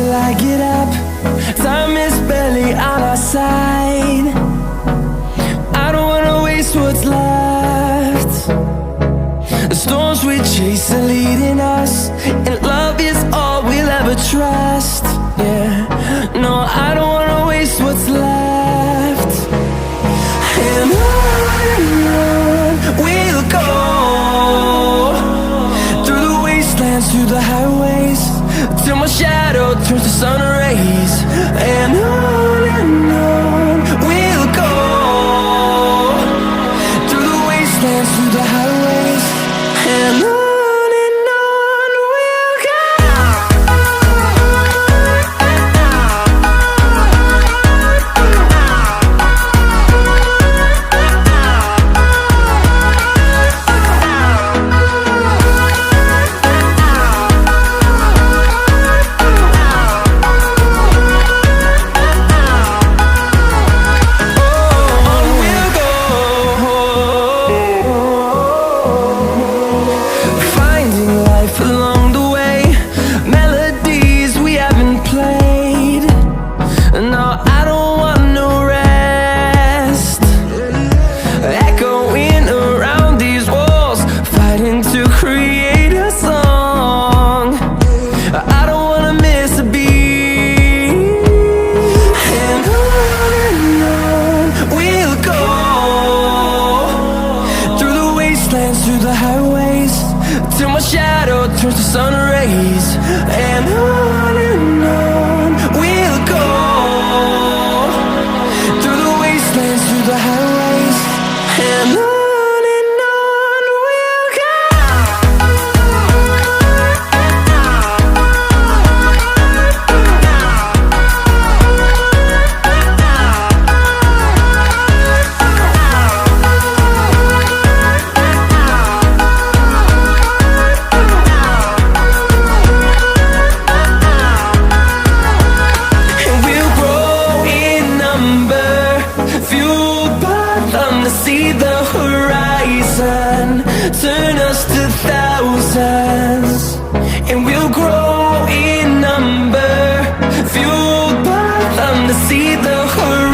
till I get up. Time is barely on our side. I don't wanna waste what's left. The storms we chase are leading us, and love is all we'll ever trust. Yeah, no, I don't wanna waste what's left. And on we'll go, through the wastelands, through the highways, till my shadow turns to sun rays. And on we'll go, through the wastelands, through the highways, and on we'll go. Through the highways, till my shadow turns to sun rays. And on we'll go, through the wastelands, through the highways, and on we'll go. See the horizon, turn us to thousands, and we'll grow in number, fueled by them to see the horizon.